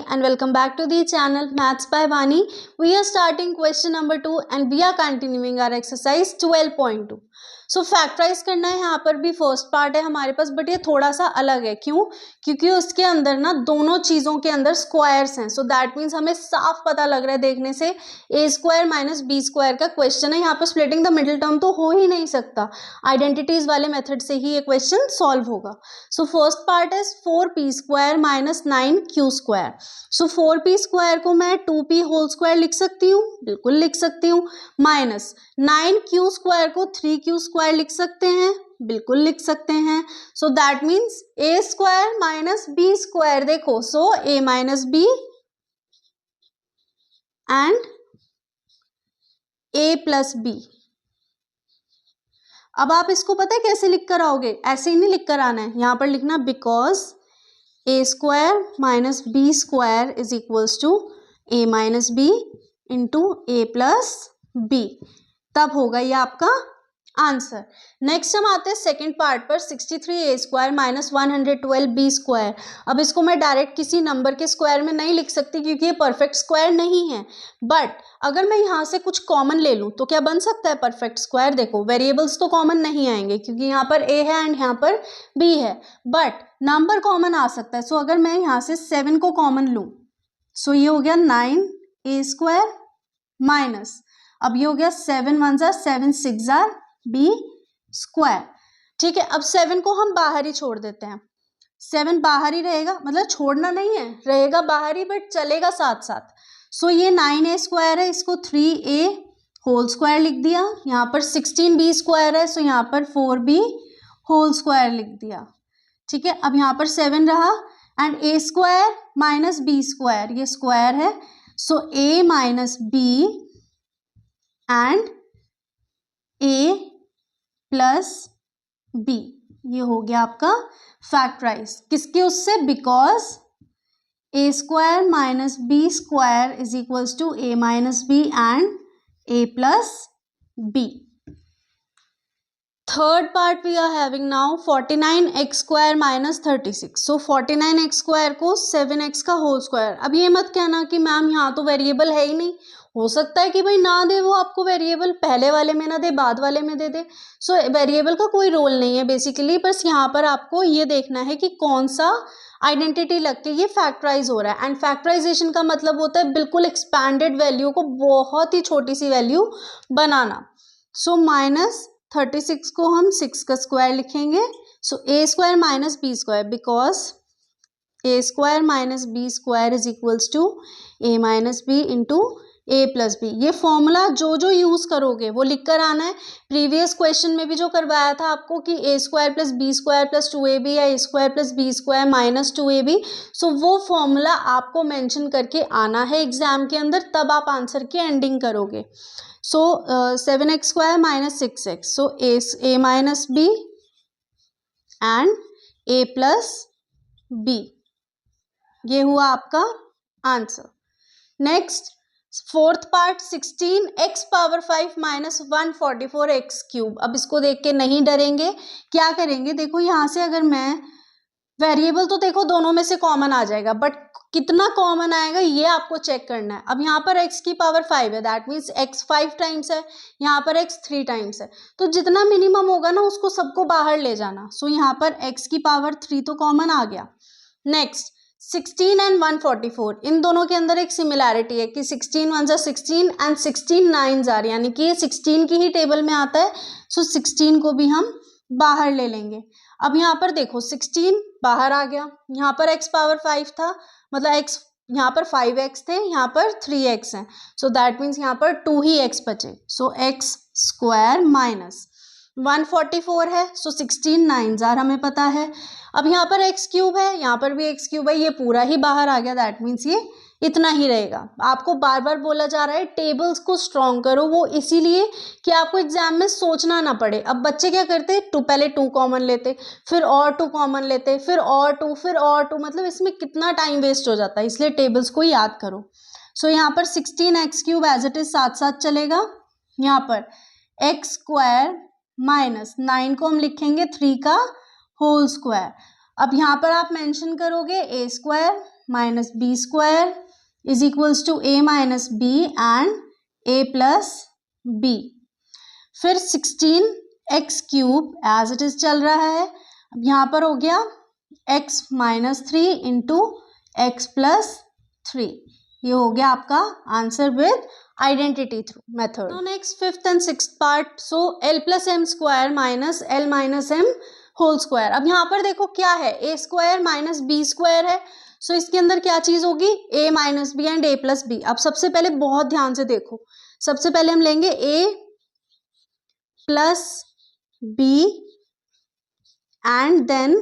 Vani and welcome back to the channel Maths by Vani. We are starting question number 2 and we are continuing our exercise 12.2. So factorise करना है, यहाँ पर भी first part है हमारे पास, but ये थोड़ा सा अलग है. क्यों? क्योंकि उसके अंदर ना दोनों चीज़ों के अंदर स्क्वायर्स हैं. सो दैट मीन्स हमें साफ पता लग रहा है देखने से ए स्क्वायर माइनस बी स्क्वायर का क्वेश्चन है. यहाँ पर स्प्लिटिंग द मिडिल टर्म तो हो ही नहीं सकता. आइडेंटिटीज वाले मेथड से ही ये क्वेश्चन सॉल्व होगा. So first part is 4p square minus 9q square. So 4p square को मैं 2p होल स्क्वायर लिख सकती हूँ, बिल्कुल लिख सकती हूँ. माइनस 9q स्क्वायर को 3q स्क्वायर लिख सकते हैं, बिल्कुल लिख सकते हैं. So that means a square minus B square. देखो, so a minus b and a plus b. अब आप इसको पता है कैसे लिख कर आओगे? ऐसे ही नहीं लिख कर आना है, यहां पर लिखना because a square minus B square is equals to a minus b into a plus b. तब होगा ये आपका आंसर. नेक्स्ट हम आते हैं सेकेंड पार्ट पर. 63a square minus 112b square. अब इसको मैं डायरेक्ट किसी नंबर के स्क्वायर में नहीं लिख सकती क्योंकि ये परफेक्ट स्क्वायर नहीं है. बट अगर मैं यहाँ से कुछ कॉमन ले लूँ तो क्या बन सकता है परफेक्ट स्क्वायर? देखो, वेरिएबल्स तो कॉमन नहीं आएंगे क्योंकि यहाँ पर a है एंड यहाँ पर b है, बट नंबर कॉमन आ सकता है. सो अगर मैं यहाँ से 7 को कॉमन लूँ, सो ये हो गया 9a स्क्वायर माइनस, अब ये हो गया 7 1 जार 7 6 जार बी स्क्वायर. ठीक है, अब 7 को हम बाहर ही छोड़ देते हैं. 7 बाहर ही रहेगा, मतलब छोड़ना नहीं है, रहेगा बाहर ही बट चलेगा साथ साथ. सो ये 9a स्क्वायर है, इसको 3a होल स्क्वायर लिख दिया. यहाँ पर 16b स्क्वायर है, सो यहाँ पर 4b होल स्क्वायर लिख दिया. ठीक है, अब यहाँ पर 7 रहा and a square minus b square, ये स्क्वायर है. So a minus b and a plus b, ये हो गया आपका फैक्टराइज. किसके उससे? Because a square minus B square is equals to a minus b and a plus b. Third part we are having now 49x square minus 36. So 49x square को 7x का whole square. अब ये मत कहना कि ma'am यहाँ तो variable है ही नहीं. हो सकता है कि भाई ना दे वो आपको वेरिएबल, पहले वाले में ना दे, बाद वाले में दे दे. सो वेरिएबल का कोई रोल नहीं है बेसिकली. बस यहाँ पर आपको ये देखना है कि कौन सा आइडेंटिटी लग के ये फैक्टराइज हो रहा है. एंड फैक्टराइजेशन का मतलब होता है बिल्कुल एक्सपैंडेड वैल्यू को बहुत ही छोटी सी वैल्यू बनाना. सो माइनस 36 को हम 6 का स्क्वायर लिखेंगे. So a square minus B square, because a square minus B square is equals to a minus b into a plus b. ये फॉर्मूला जो जो यूज करोगे वो लिख कर आना है. प्रीवियस क्वेश्चन में भी जो करवाया था आपको कि a square plus B square plus 2ab या a square plus B square minus 2ab, so वो फॉर्मूला आपको मेंशन करके आना है एग्जाम के अंदर, तब आप आंसर की एंडिंग करोगे. So 7x square minus 6x, so a minus b and a plus b, ये हुआ आपका answer. Next fourth part 16x power 5 minus 144x cube. अब इसको देख के नहीं डरेंगे, क्या करेंगे? देखो यहाँ से अगर मैं वेरिएबल, तो देखो दोनों में से कॉमन आ जाएगा, बट कितना कॉमन आएगा ये आपको चेक करना है. अब यहाँ पर x की पावर 5 है, दैट मीन्स x 5 टाइम्स है, यहाँ पर x 3 टाइम्स है. तो जितना मिनिमम होगा ना उसको सबको बाहर ले जाना. सो यहाँ पर x की पावर 3 तो कॉमन आ गया. नेक्स्ट 16 एंड 144, इन दोनों के अंदर एक सिमिलैरिटी है कि 16 1 जार 16 एंड 16 9 जार, यानी कि ये 16 की ही टेबल में आता है. सो 16 को भी हम बाहर ले लेंगे. अब यहाँ पर देखो 16 बाहर आ गया, यहाँ पर x पावर 5 था, मतलब x यहाँ पर 5x थे, यहाँ पर 3x है. सो दैट मीन्स यहाँ पर 2 ही x बचे. सो x स्क्वायर माइनस 144 है, सो 16 9 जार हमें पता है. अब यहाँ पर x क्यूब है, यहाँ पर भी x क्यूब है, ये पूरा ही बाहर आ गया. दैट मीन्स ये इतना ही रहेगा. आपको बार बार बोला जा रहा है टेबल्स को स्ट्रॉन्ग करो, वो इसीलिए कि आपको एग्जाम में सोचना ना पड़े. अब बच्चे क्या करते, पहले 2 कॉमन लेते, फिर और 2 कॉमन लेते, फिर और 2, फिर और 2, मतलब इसमें कितना टाइम वेस्ट हो जाता है. इसलिए टेबल्स को याद करो. सो यहाँ पर 16x cube as it is साथ साथ चलेगा. यहाँ पर x स्क्वायर माइनस 9 को हम लिखेंगे 3 का होल स्क्वायर. अब यहाँ पर आप मेंशन करोगे a square minus B square is equals to a minus b and a plus b. फिर 16x cube as it is चल रहा है। अब यहाँ पर हो गया x minus 3 into x plus 3। ये हो गया आपका answer with identity through method. Now next fifth and sixth part. So l plus m square minus l minus m whole square. अब यहाँ पर देखो क्या है, a square minus B square है। सो इसके अंदर क्या चीज होगी, a minus b and a plus b. अब सबसे पहले बहुत ध्यान से देखो, सबसे पहले हम लेंगे a plus b and then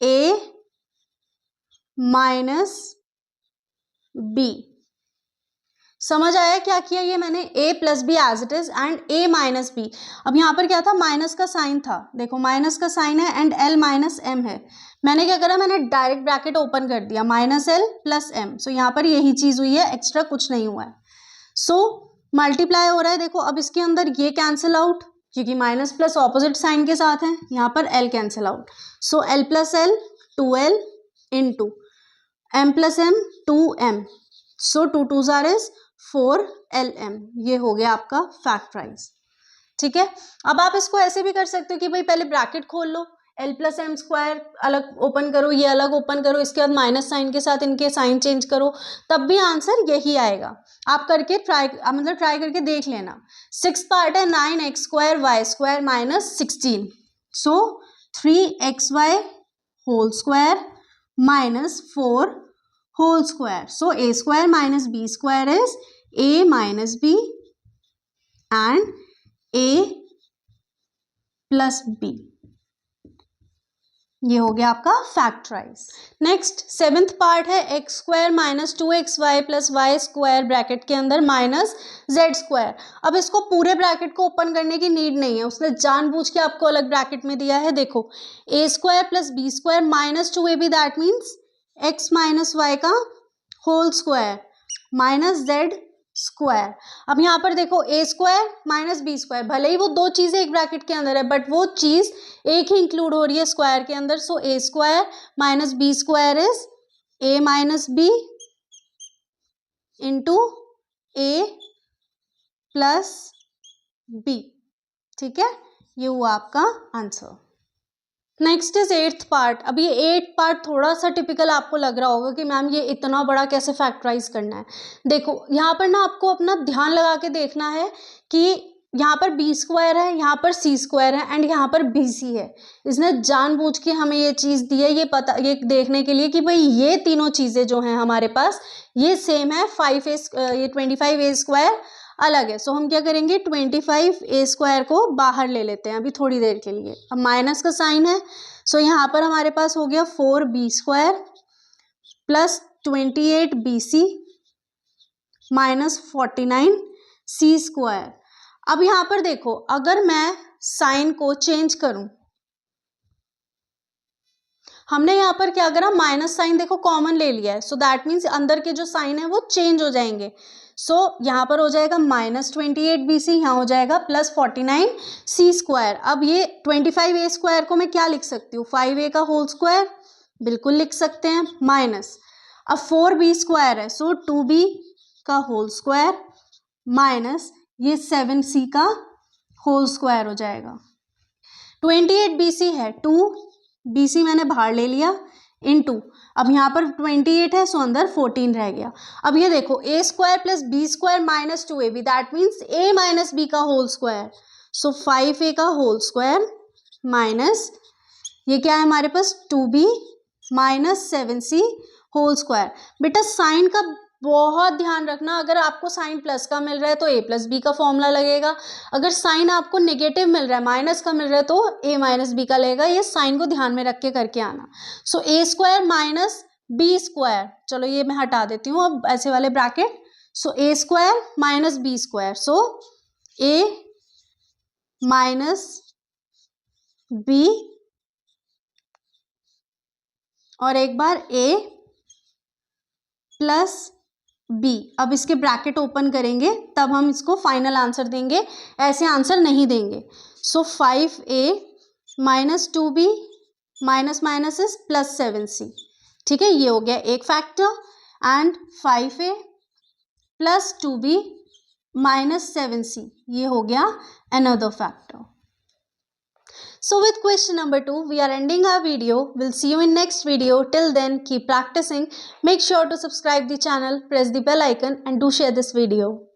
a minus b. समझ आया क्या किया ये मैंने, a plus b as it is and a minus b. अब यहाँ पर क्या था, माइनस का साइन था, देखो माइनस का साइन है एंड l माइनस m है। मैंने क्या करा, मैंने डायरेक्ट ब्रैकेट ओपन कर दिया, माइनस l प्लस m। सो यहाँ पर यही चीज हुई है, एक्स्ट्रा कुछ नहीं हुआ है। सो मल्टीप्लाई हो रहा है, देखो अब इसके अंदर ये कैंसिल आउट क्योंकि माइनस प्लस ऑपोजिट साइन के साथ है, यहाँ पर l cancel out. So l plus l 2l into m plus m 2m। So 2 2s are is 4lm। ये हो गया आपका फैक्टराइज। ठीक है, अब आप इसको ऐसे भी कर सकते हो कि भाई पहले ब्रैकेट खोल लो, l प्लस एम स्क्वायर अलग ओपन करो, ये अलग ओपन करो, इसके बाद माइनस साइन के साथ इनके साइन चेंज करो, तब भी आंसर यही आएगा। आप करके ट्राई करके देख लेना। सिक्स पार्ट है 9x square y square minus 16। So 3xy whole square minus 4 whole square. So a square minus b square is a minus b and a plus b। ये हो गया आपका फैक्टराइज। नेक्स्ट सेवेंथ पार्ट है x square minus 2xy plus y square bracket के अंदर minus z square. अब इसको पूरे ब्रैकेट को ओपन करने की नीड नहीं है, उसने जानबूझ के आपको अलग ब्रैकेट में दिया है। देखो a square plus B square minus 2ab that means x minus y का whole square minus z square. अब यहाँ पर देखो a square minus B square, भले ही वो दो चीजें एक ब्रैकेट के अंदर है बट वो चीज एक ही इंक्लूड हो रही है स्क्वायर के अंदर। So a square minus B square is a minus b into a plus b. ठीक है, ये हुआ आपका answer. Next is eighth part. अब ये एट्थ पार्ट थोड़ा सा टिपिकल आपको लग रहा होगा कि मैम ये इतना बड़ा कैसे फैक्टराइज करना है। देखो यहाँ पर ना आपको अपना ध्यान लगा के देखना है कि यहाँ पर बी स्क्वायर है, यहाँ पर सी स्क्वायर है एंड यहाँ पर बी सी है। इसने जानबूझ के हमें ये चीज़ दी है, ये देखने के लिए कि भाई ये तीनों चीज़ें जो हैं हमारे पास ये सेम है। 25a स्क्वायर अलग है। सो हम क्या करेंगे, 25a स्क्वायर को बाहर ले लेते हैं अभी थोड़ी देर के लिए। अब माइनस का साइन है, सो यहाँ पर हमारे पास हो गया 4b square plus 28bc minus 49c square. अब यहाँ पर देखो अगर मैं साइन को चेंज करूं, हमने यहाँ पर क्या करा, माइनस साइन देखो कॉमन ले लिया है। सो दैट मीन्स अंदर के जो साइन है वो चेंज हो जाएंगे। सो यहाँ पर हो जाएगा माइनस 28bc, यहाँ हो जाएगा प्लस 49c स्क्वायर। अब ये 25a स्क्वायर को मैं क्या लिख सकती हूँ, 5a का होल स्क्वायर बिल्कुल लिख सकते हैं, माइनस अब 4b स्क्वायर है सो 2b का होल स्क्वायर माइनस ये 7c का होल स्क्वायर हो जाएगा। 28bc है, 2bc मैंने बाहर ले लिया इनटू, अब यहाँ पर 28 है सो अंदर 14 रह गया। अब ये देखो a square plus B square minus 2ab that means a minus b का होल स्क्वायर। सो 5a का होल स्क्वायर माइनस ये क्या है हमारे पास 2b minus 7c whole square. बेटा साइन का बहुत ध्यान रखना, अगर आपको साइन प्लस का मिल रहा है तो a प्लस बी का फॉर्मूला लगेगा, अगर साइन आपको नेगेटिव मिल रहा है माइनस का मिल रहा है तो a माइनस बी का लगेगा। ये साइन को ध्यान में रख के करके आना। So a square minus B square, चलो ये मैं हटा देती हूँ अब ऐसे वाले bracket. So a square minus B square, so a minus B और एक बार a प्लस बी। अब इसके ब्रैकेट ओपन करेंगे तब हम इसको फाइनल आंसर देंगे, ऐसे आंसर नहीं देंगे। सो 5a minus 2b minus minus is plus 7c। ठीक है, ये हो गया एक factor and 5a plus 2b minus 7c, ये हो गया another factor. So with question number 2, we are ending our video. We'll see you in next video. Till then, keep practicing. Make sure to subscribe the channel, press the bell icon and do share this video.